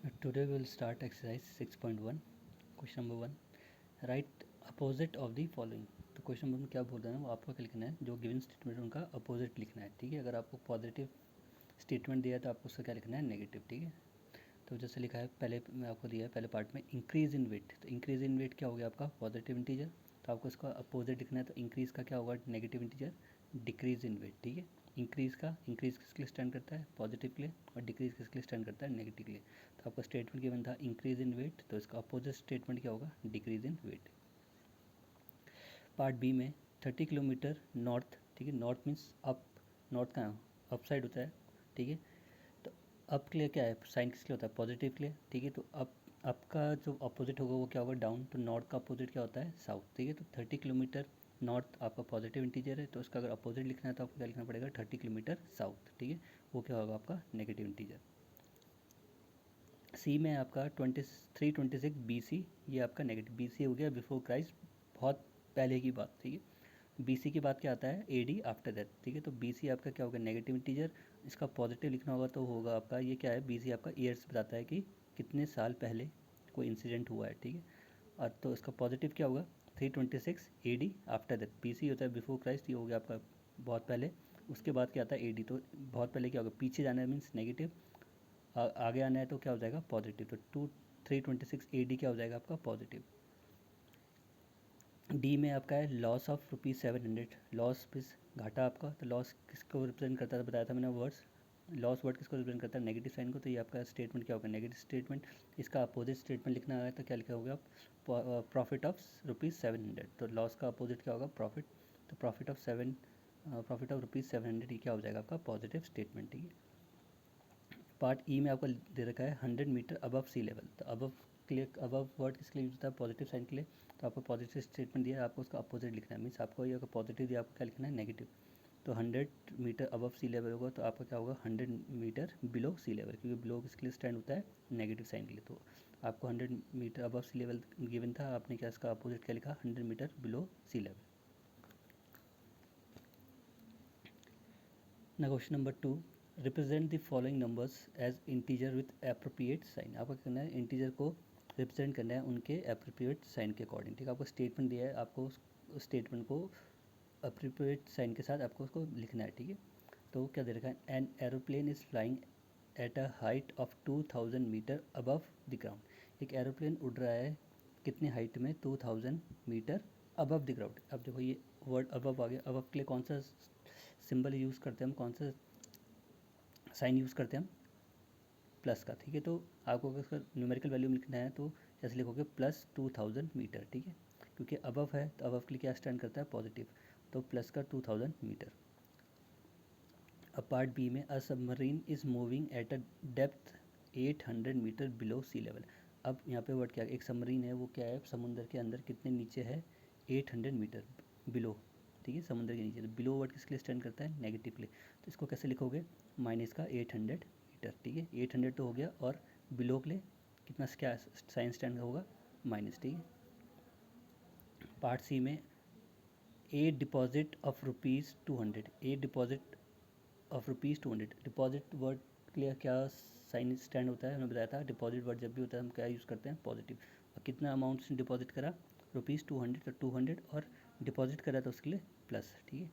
Today we will start exercise 6.1. Question number 1. Write opposite of the following. तो question number में क्या बोल रहे हैं वो आपको क्या लिखना है, जो गिवन स्टेटमेंट उनका अपोजिट लिखना है। ठीक है, अगर आपको पॉजिटिव स्टेटमेंट दिया है तो आपको उसका क्या लिखना है, नेगेटिव। ठीक है, तो जैसे लिखा है पहले में आपको दिया है पहले पार्ट में इंक्रीज इन वेट, तो इंक्रीज इन वेट क्या हो गया आपका पॉजिटिव इंटीजर, तो आपको इसका अपोजिट लिखना है। तो इंक्रीज का क्या होगा, negative integer, decrease in weight. ठीक है, इंक्रीज किसके लिए स्टैंड करता है, पॉजिटिव के लिए, और डिक्रीज किसके लिए स्टैंड करता है, नेगेटिव के लिए। तो आपका स्टेटमेंट गिवन था इंक्रीज इन वेट, तो इसका अपोजिट स्टेटमेंट क्या होगा, decrease in weight. Part B में 30 किलोमीटर नॉर्थ, ठीक है, नॉर्थ मीन्स अप, नॉर्थ कहाँ अप साइड होता है। ठीक है, तो अप के लिए क्या है, साइन किसके लिए होता है, पॉजिटिव के लिए। ठीक है, तो अप का जो अपोजिट होगा वो क्या होगा, डाउन। तो नॉर्थ का अपोजिट क्या होता है, साउथ। ठीक है, तो 30 किलोमीटर नॉर्थ आपका पॉजिटिव इंटीजर है, तो उसका अगर अपोजिट लिखना है तो आपको क्या लिखना पड़ेगा, 30 किलोमीटर साउथ। ठीक है, वो क्या होगा आपका नेगेटिव इंटीजर। सी में आपका 2326 BC, ये आपका नेगेटिव, BC हो गया बिफोर क्राइस्ट, बहुत पहले की बात। ठीक है, BC के बाद क्या आता है, AD आफ्टर दैट। ठीक है, तो BC आपका क्या होगा, नेगेटिव इंटीजर। इसका पॉजिटिव लिखना होगा तो होगा आपका ये क्या है, BC आपका ईयर्स बताता है कि कितने साल पहले कोई इंसिडेंट हुआ है। ठीक है, और तो इसका पॉजिटिव क्या होगा, 326 AD आफ्टर दैट। BC होता है बिफोर क्राइस्ट, ये हो गया आपका बहुत पहले। उसके बाद क्या आता है, AD, तो बहुत पहले क्या होगा, पीछे जाना है मीन्स नेगेटिव, आगे आना है तो क्या हो जाएगा, पॉजिटिव। तो 326 AD क्या हो जाएगा आपका पॉजिटिव। डी में आपका है लॉस ऑफ ₹700, लॉस मीन्स घाटा आपका। तो लॉस किसको रिप्रेजेंट करता है, बताया था मैंने वर्ड्स, लॉस वर्ड किसको रिप्रेजेंट करता है, नेगेटिव साइन को। तो ये आपका स्टेटमेंट क्या होगा, नेगेटिव स्टेटमेंट। इसका अपोजिट स्टेटमेंट लिखना है तो क्या लिखा होगा, प्रॉफिट ऑफ ₹700। तो लॉस का अपोजिट क्या होगा, प्रॉफिट। तो प्रॉफिट ऑफ ₹700 ये क्या हो जाएगा आपका पॉजिटिव स्टेटमेंट। ठीक है, पार्ट ई में आपको दे रखा है 100 मीटर अबव सी लेवल। तो अबव के लिए, अबव वर्ड किसके लिए यूज होता है, पॉजिटिव साइन के लिए। तो आपको पॉजिटिव स्टेटमेंट दिया है, आपको उसका अपोजिट लिखना है। मीन्स आपको ये पॉजिटिव दिया, आपको क्या लिखना है, नेगेटिव। तो 100 मीटर अबव सी लेवल होगा तो आपका क्या होगा, 100 मीटर बिलो सी लेवल, क्योंकि बिलो किसके लिए स्टैंड होता है, नेगेटिव साइन के लिए। तो आपको 100 metre above sea level given था, आपने क्या इसका अपोजिट क्या लिखा, 100 मीटर बिलो सी लेवल। ना question number 2, represent the following numbers as integer with appropriate sign. आपको क्या करना है, इंटीजर को रिप्रेजेंट करना है उनके एप्रोप्रिएट साइन के अकॉर्डिंग। ठीक है, आपको स्टेटमेंट दिया है, आपको उस स्टेटमेंट को एप्रोप्रिएट साइन के साथ आपको उसको लिखना है। ठीक है, तो क्या दे रखा है, an aeroplane is flying at a height of 2000 metre above the ground. एक एरोप्लेन उड़ रहा है कितनी हाइट में, 2000 मीटर अबव द ग्राउंड। अब देखो ये वर्ड अबव आ गया, अबव के लिए कौन सा सिंबल यूज़ करते हैं हम, कौन सा साइन यूज़ करते हैं हम, प्लस का। ठीक है, तो आपको अगर इसका न्यूमेरिकल वैल्यू में लिखना है तो ऐसे लिखोगे +2000 मीटर। ठीक है, क्योंकि अबव है तो अबव के लिए क्या स्टैंड करता है, पॉजिटिव, तो प्लस का 2000 मीटर। अब पार्ट बी में a submarine is moving at a depth 800 metre below sea level. अब यहाँ पे वर्ड क्या है, एक सबमरीन है वो क्या है, समुद्र के अंदर कितने नीचे है, 800 मीटर बिलो। ठीक है, समुद्र के नीचे। तो बिलो वर्ड किसके लिए स्टैंड करता है, नेगेटिव के लिए। तो इसको कैसे लिखोगे, माइनस का 800 मीटर। ठीक है, 800 तो हो गया, और बिलो के लिए कितना, क्या साइन स्टैंड होगा, माइनस। ठीक है, पार्ट सी में ए deposit of ₹200, A deposit of ₹200। Deposit word के लिए क्या साइन स्टैंड होता है, हमने बताया था, डिपॉजिट वर्ड जब भी होता है हम क्या यूज़ करते हैं, पॉजिटिव। और कितना अमाउंट डिपॉजिट करा, ₹200, तो 200, और डिपॉजिट करा तो उसके लिए प्लस। ठीक है,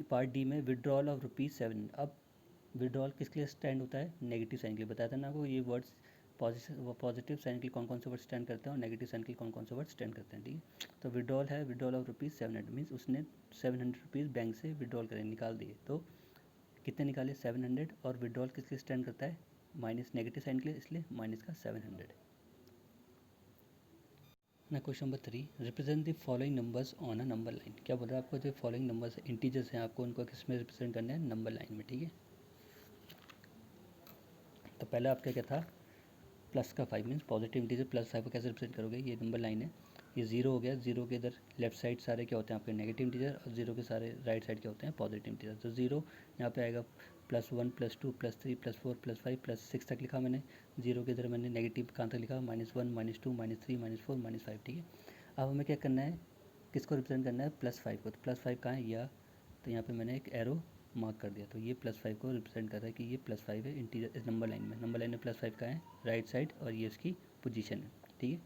पार्ट डी में विड्रॉल ऑफ ₹700। अब विड्रॉल किसके लिए स्टैंड होता है, नेगेटिव साइन के लिए। बताया था ना आपको ये वर्ड्स, पॉजिटिव साइन के लिए कौन कौन से वर्ड स्टैंड करते हैं और नेगेटिव साइन के लिए कौन कौन से वर्ड स्टैंड करते हैं। ठीक है, तो विड्रॉल है, विड्रॉल ऑफ ₹700 मीन्स उसने ₹700 बैंक से विड्रॉल करें, निकाल दिए। तो कितने निकाले, 700, और विड्रॉल किस लिए स्टैंड करता है, माइनस, नेगेटिव साइन के लिए, इसलिए माइनस का 700। ना question number 3, represent the following numbers on a number line. क्या बोल रहा है आपको, जो फॉलोइंग नंबर्स इंटीजर्स हैं आपको उनको किस में रिप्रेजेंट करना है, नंबर लाइन में। ठीक है, तो पहला आपका क्या था, प्लस का 5 मीन्स पॉजिटिव इंटीजर, +5 को कैसे रिप्रेजेंट करोगे, ये नंबर लाइन है। ये जीरो हो गया, जीरो के इधर लेफ्ट साइड सारे क्या होते हैं आपके, नेगेटिव इंटीजर, और जीरो के सारे राइट साइड क्या होते हैं, पॉजिटिव इंटीजर। तो जीरो यहाँ पे आएगा, +1 +2 +3 +4 +5 +6 तक लिखा मैंने। जीरो के इधर मैंने नेगेटिव कहाँ तक लिखा, -1 -2 -3 -4 -5। ठीक है, अब हमें क्या करना है, किसको रिप्रेजेंट करना है, +5 को। तो +5 कहाँ है, या तो यहाँ पे मैंने एक एरो मार्क कर दिया। तो ये +5 को रिप्रेजेंट कर रहा है कि ये +5 है इंटीजर इस नंबर लाइन में। नंबर लाइन में +5 का है राइट साइड और ये उसकी पोजीशन है, ठीक है।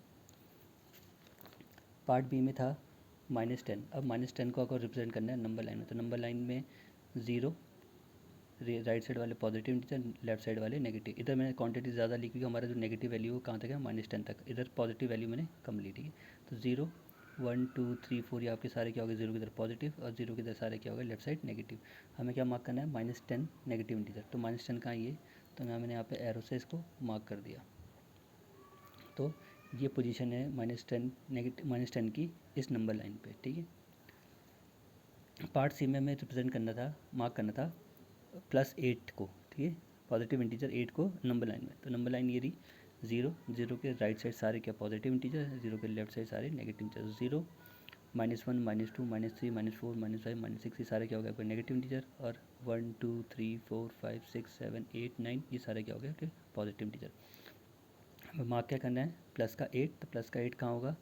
पार्ट बी में था -10। अब -10 को अगर रिप्रेजेंट करना है नंबर लाइन में, तो नंबर लाइन में 0 राइट साइड वाले पॉजिटिव इंटीजर, लेफ्ट साइड वाले नेगेटिव। इधर मैंने क्वांटिटी ज़्यादा ली क्योंकि हमारा जो नेगेटिव वैल्यू है कहाँ तक है, -10 तक। इधर पॉजिटिव वैल्यू मैंने कम ली, ठीक है। तो 0 1 2 3 4 ये आपके सारे क्या हो गए, 0 की इधर पॉजिटिव और 0 की इधर सारे क्या हो गए, लेफ्ट साइड नेगेटिव। हमें क्या मार्क करना है, -10 नेगेटिव इंटीजर। तो -10 कहाँ है ये, तो मैंने यहाँ पे एरो से इसको मार्क कर दिया। तो ये पोजीशन है -10 नेगेटिव -10 की इस नंबर लाइन पे, ठीक है। पार्ट सी में हमें रिप्रेजेंट करना था, मार्क करना था +8 को, ठीक है, पॉजिटिव इंटीजर 8 को नंबर लाइन में। तो नंबर लाइन ये रही 0 0 के राइट साइड सारे क्या पॉजिटिव इंटीजर है, 0 के लेफ्ट साइड सारे नेगेटिव इंटीजर। 0 -1 -2 -3 -4 -5 -6 ये सारे क्या हो गए आपके नेगेटिव इंटीजर। और 1 2 3 4 5 6 7 8 9 ये सारे क्या हो गए आपके पॉजिटिव इंटीजर। हमें मार्क क्या करना है, +8। तो +8 कहाँ होगा,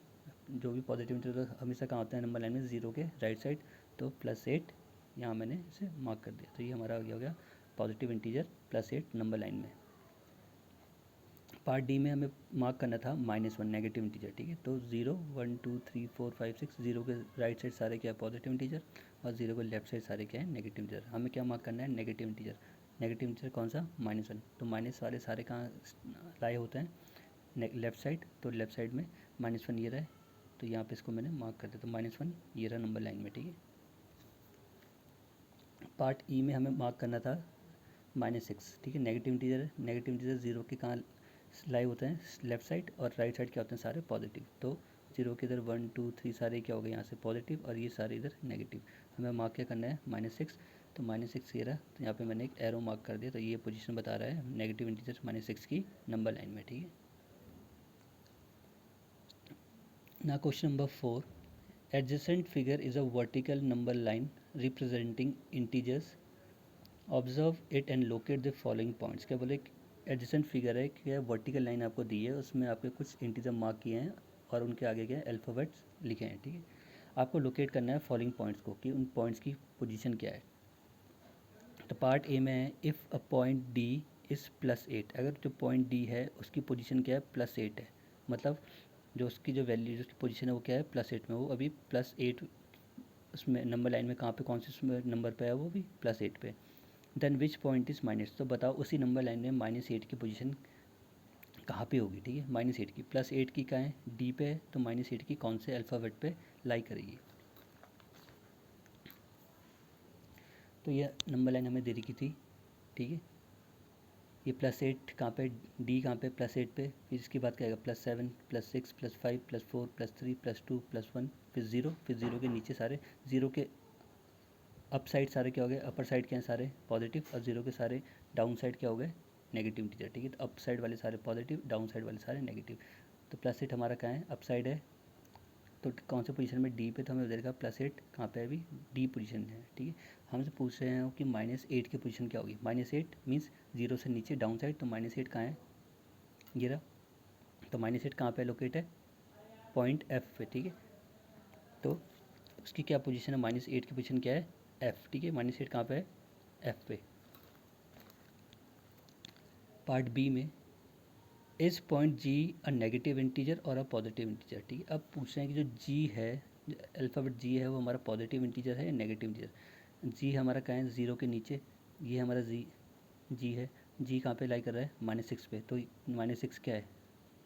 जो भी पॉजिटिव इंटीजर हमेशा कहाँ होता है नंबर लाइन में, 0 के राइट साइड। तो +8 यहाँ मैंने इसे मार्क कर दिया। तो ये हमारा हो गया पॉजिटिव इंटीजर +8 नंबर लाइन में। पार्ट डी में हमें मार्क करना था -1 नेगेटिव इंटीजर, ठीक है। तो 0 1 2 3 4 5 6 0 के राइट साइड सारे क्या है पॉजिटिव इंटीजर और 0 के लेफ्ट साइड सारे क्या है नेगेटिव इंटीजर। हमें क्या मार्क करना है, नेगेटिव इंटीजर। नेगेटिव इंटीजर कौन सा, -1। तो माइनस वाले सारे कहाँ लाए होते हैं, लेफ्ट साइड। तो लेफ्ट साइड में -1 ये रहा है, तो यहाँ पे इसको मैंने मार्क कर दिया। तो -1 ये रहा नंबर लाइन में, ठीक है। पार्ट ई में हमें मार्क करना था -6, ठीक है। नेगेटिव इंटीजर है, नेगेटिव इंटीजर 0 के कहाँ लाए होते हैं, लेफ्ट साइड। और राइट साइड क्या होते हैं, सारे पॉजिटिव। तो 0 के इधर 1 2 3 सारे क्या हो गए यहाँ से पॉजिटिव और ये सारे इधर नेगेटिव। हमें मार्क क्या करना है, -6। तो -6 ये रहा, तो यहाँ पे मैंने एक एरो मार्क कर दिया। तो ये पोजीशन बता रहा है नेगेटिव इंटीजर -6 की नंबर लाइन में, ठीक है। Now question number 4. Adjacent figure is a vertical number line representing integers. Observe it and locate the following points. क्या बोले, एडजेसेंट फिगर है, क्या वर्टिकल लाइन आपको दी है, उसमें आपके कुछ इंटीजर मार्क किए हैं और उनके आगे क्या अल्फ़ाबेट्स लिखे हैं, ठीक है। आपको लोकेट करना है फॉलोइंग पॉइंट्स को कि उन पॉइंट्स की पोजीशन क्या है। तो पार्ट ए में है, if a point D is +8, अगर जो पॉइंट डी है उसकी पोजीशन क्या है, +8 है। मतलब जो उसकी जो वैल्यू जो उसकी पोजीशन है वो क्या है, +8 में। वो अभी +8 उसमें नंबर लाइन में कहाँ पे, कौन से उसमें नंबर पे है, वो भी +8 पे। Then which point is minus, तो बताओ उसी नंबर लाइन में -8 की पोजीशन कहाँ पे होगी, ठीक है। -8 की, +8 की कहाँ है, डी पे है। तो -8 की कौन से अल्फ़ाबेट पे लाई करेगी। तो ये नंबर लाइन हमें दे रखी थी, ठीक है। ये +8 कहाँ पे, डी कहाँ पे, +8 पे। फिर इसकी बात करेगा +7 +6 +5 +4 +3 +2 +1 फिर 0। फिर 0 के नीचे सारे 0 के अप साइड सारे क्या हो गए, अपर साइड क्या हैं सारे पॉजिटिव और 0 के सारे डाउन साइड क्या हो गए नेगेटिव इंटीजर, ठीक है। तो अप साइड वाले सारे पॉजिटिव, डाउन साइड वाले सारे नेगेटिव। तो +8 हमारा कहाँ है, अप साइड है। तो कौन से पोजीशन में, डी पे। तो हमें देगा +8 कहाँ पे है, अभी डी पोजीशन है, ठीक है। हमसे पूछ रहे हैं कि -8 की पोजीशन क्या होगी। -8 मीन्स 0 से नीचे डाउन साइड। तो -8 कहाँ है, ये रहा। तो -8 कहाँ पे लोकेट है, पॉइंट एफ पे, ठीक है। तो उसकी क्या पोजीशन है, -8 की पोजीशन क्या है, एफ, ठीक है। -8 कहाँ पे है, एफ पे। पार्ट बी में, इस point G a negative integer और अ पॉजिटिव इंटीजर, ठीक है। अब पूछ रहे हैं कि जो जी है, जो अल्फ़ाबेट जी है, वो हमारा पॉजिटिव इंटीजर है या नेगेटिव इंटीजर। जी हमारा कहाँ है, 0 के नीचे। ये हमारा जी है। जी कहाँ पे लाई कर रहा है, -6 पे। तो -6 क्या है,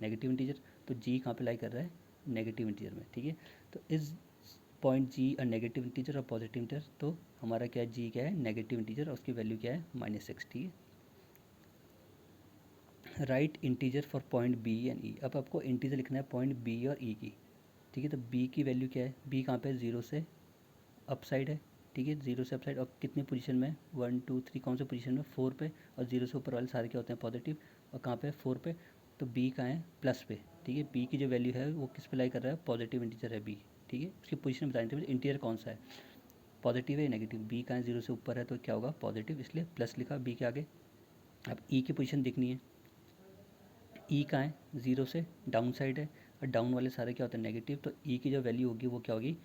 नेगेटिव इंटीजर। तो जी कहाँ पे लाई कर रहा है, नेगेटिव इंटीजर में, ठीक है। तो इस point G a negative integer और पॉजिटिव इंटीजर। तो हमारा क्या है, जी क्या है, नेगेटिव इंटीजर और उसकी वैल्यू क्या है, -6, ठीक है। Right integer for point B and E. अब आपको इंटीजर लिखना है पॉइंट बी और ई की, ठीक है। तो बी की वैल्यू क्या है, बी कहाँ पे है, 0 से अप साइड है, ठीक है। 0 से अप साइड और कितनी पोजीशन में, 1 2 3 कौन से पोजीशन में, 4 पे। और 0 से ऊपर वाले सारे क्या होते हैं पॉजिटिव और कहाँ पे, 4 पे। तो बी कहाँ है, प्लस पे, ठीक है। बी की जो वैल्यू है वो किस पे लाई कर रहा है, पॉजिटिव इंटीजर है बी, ठीक है। उसकी पोजीशन बतानी थी, इंटीजर कौन सा है, पॉजिटिव है या नेगेटिव। बी कहाँ है, 0 से ऊपर है तो क्या होगा, पॉजिटिव, इसलिए प्लस लिखा बी के आगे। अब ई की पोजीशन देखनी है, ई कहाँ है, 0 से डाउन साइड है और डाउन वाले सारे क्या होते हैं नेगेटिव। तो ई की जो वैल्यू होगी वो क्या होगी,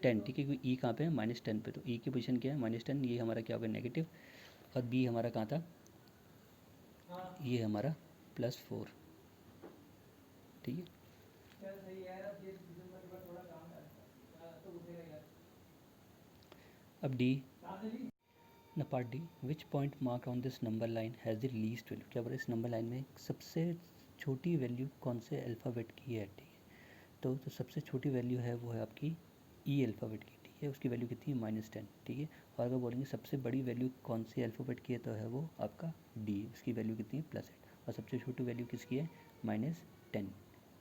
10, ठीक है, क्योंकि ई कहाँ पे है, -10 पे, तो ई की पोजीशन क्या है, -10, ये हमारा क्या होगा, नेगेटिव, और बी हमारा कहाँ था, ये हमारा +4, ठीक है। अब डी, न part D, which point mark on this number line has the least value, क्या बोला, इस नंबर लाइन में सबसे छोटी वैल्यू कौन से अल्फ़ाबेट की है, ठीक है। तो सबसे छोटी वैल्यू है वो है आपकी ई अल्फ़ाबेट की, ठीक है, उसकी वैल्यू कितनी है, -10, ठीक है। और अगर बोलेंगे सबसे बड़ी वैल्यू कौन से अल्फ़ाबेट की है, तो है वो आपका डी, उसकी वैल्यू कितनी है, +8, और सबसे छोटी वैल्यू किसकी है, -10,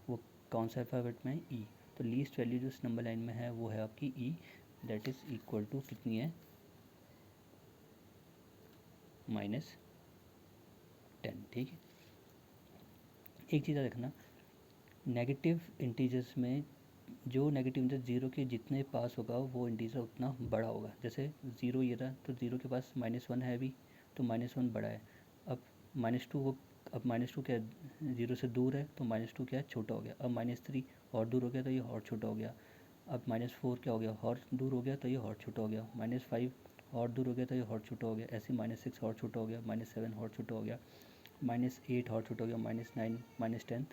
वो कौन सा अल्फ़ाबेट में है, ई। तो लीस्ट वैल्यू जो इस नंबर लाइन में है वो है आपकी ई, दैट इज़ इक्वल टू कितनी है, -10, ठीक है। एक चीज़ देखना, नेगेटिव इंटीजर्स में जो नेगेटिव इंटीजर जीरो के जितने पास होगा वो इंटीजर उतना बड़ा होगा। जैसे ज़ीरो ये रहा, तो ज़ीरो के पास -1 है अभी, तो -1 बड़ा है। अब -2 वो, अब -2 क्या है, ज़ीरो से दूर है, तो -2 क्या है, छोटा हो गया। अब -3 और दूर हो गया, तो ये और छोटा हो गया। अब -4 क्या हो गया, और दूर हो गया, तो ये और छोटा हो गया। -5 और दूर हो गया, तो ये और छोटा हो गया। ऐसे -6 और छोटा हो गया, -7 और छोटा हो गया, -8 और छोटा हो गया, -9, -10।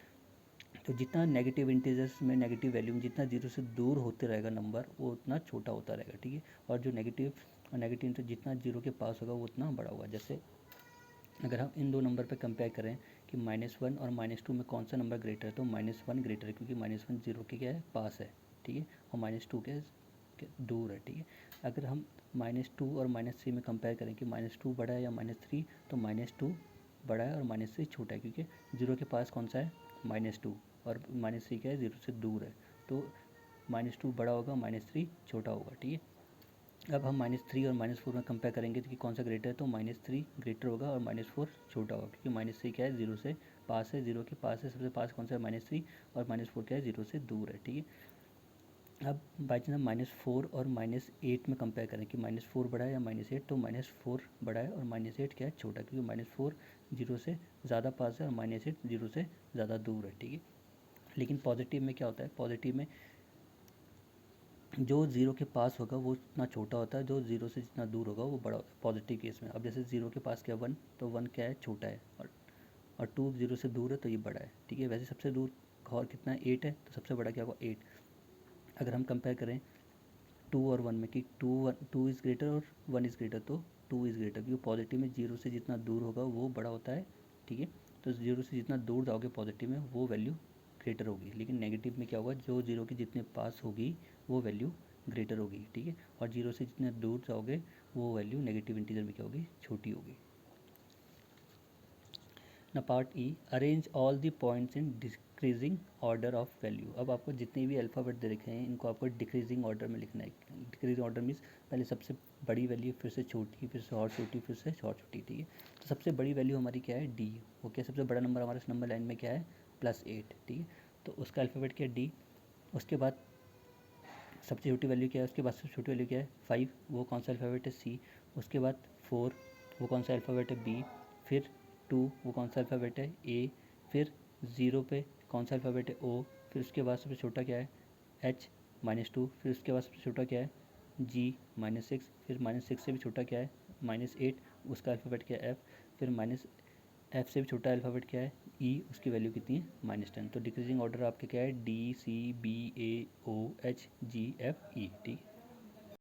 तो जितना नेगेटिव इंटीजर्स में नेगेटिव वैल्यू में जितना जीरो से दूर होते रहेगा नंबर, वो उतना छोटा होता रहेगा, ठीक है। और जो नेगेटिव तो जितना जीरो के पास होगा वो उतना बड़ा होगा। जैसे अगर हम इन दो नंबर पे कंपेयर करें कि -1 और -2 में कौन सा नंबर ग्रेटर है, तो -1 ग्रेटर है, क्योंकि -1 जीरो के क्या है, पास है, ठीक है, और -2 के दूर है, ठीक है। अगर हम -2 और -3 में कंपेयर करें कि -2 बड़ा है या -3, तो -2 बड़ा है और -3 छोटा है, क्योंकि जीरो के पास कौन सा है, -2, और -3 क्या है, जीरो से दूर है, तो -2 बड़ा होगा, -3 छोटा होगा, ठीक है। अब हम -3 और -4 में कंपेयर करेंगे तो कि कौन सा ग्रेटर है, तो -3 ग्रेटर होगा और -4 छोटा होगा, क्योंकि -3 क्या है, जीरो से पास है, जीरो के पास है, सबसे पास कौन सा है, -3, और -4 क्या है, जीरो से दूर है, ठीक है। अब बाई चांस हम -4 और -8 में कंपेयर करें कि -4 बड़ा है या -8, तो -4 बड़ा है और -8 क्या है, छोटा, क्योंकि -4 जीरो से ज़्यादा पास है और -8 जीरो से ज़्यादा दूर है, ठीक है। लेकिन पॉजिटिव में क्या होता है, पॉजिटिव में जो ज़ीरो के पास होगा वो उतना छोटा होता है, जो ज़ीरो से जितना दूर होगा वो बड़ा होता है पॉजिटिव केस में। अब जैसे ज़ीरो के पास क्या है, 1, तो 1 क्या है, छोटा है, और 2 ज़ीरो से दूर है, तो ये बड़ा है, ठीक है। वैसे सबसे दूर और कितना है, 8 है, तो सबसे बड़ा क्या होगा, 8। अगर हम कंपेयर करें 2 और 1 में कि 2 इज़ ग्रेटर और 1 इज़ ग्रेटर, तो 2 इज़ ग्रेटर, क्योंकि पॉजिटिव में जीरो से जितना दूर होगा वो बड़ा होता है, ठीक है। तो जीरो से जितना दूर जाओगे पॉजिटिव में वो वैल्यू ग्रेटर होगी, लेकिन नेगेटिव में क्या होगा, जो जीरो के जितने पास होगी वो वैल्यू ग्रेटर होगी, ठीक है। और जीरो से जितने दूर जाओगे वो वैल्यू नेगेटिव इंटीजर में क्या होगी, छोटी होगी। ना part E, arrange all the points in decreasing order of value. अब आपको जितने भी अल्फ़ाबेट दे रखे हैं इनको आपको डिक्रीजिंग ऑर्डर में लिखना है। डिक्रीजिंग ऑर्डर मीन्स पहले सबसे बड़ी वैल्यू, फिर से छोटी, फिर से और छोटी, फिर से और छोटी, ठीक है। तो सबसे बड़ी वैल्यू हमारी क्या है, डी। ओके, सबसे बड़ा नंबर हमारे इस नंबर लाइन में क्या है, +8, ठीक है। तो उसका अल्फ़ाबेट क्या है, डी। उसके बाद सबसे छोटी वैल्यू क्या है, उसके बाद सबसे छोटी वैल्यू क्या है, 5, वो कौन सा अल्फ़ाबेट है, सी। उसके बाद 4, वो कौन सा अल्फ़ाबेट है, बी। फिर 2, वो कौन सा अल्फ़ाबेट है, ए। फिर 0 पे कौन सा अल्फ़ाबेट है, ओ। फिर उसके बाद सबसे छोटा क्या है, एच, -2। फिर उसके बाद सबसे छोटा क्या है, जी, -6। फिर -6 से भी छोटा क्या है, -8, उसका अल्फ़ाबेट क्या है, एफ़। फिर एफ़ से भी छोटा अल्फ़ाबेट क्या है, ई, उसकी वैल्यू कितनी है, -10। तो डिक्रीजिंग ऑर्डर आपके क्या है, डी, सी, बी, ए, ओ, एच, जी, एफ, ई, ठीक।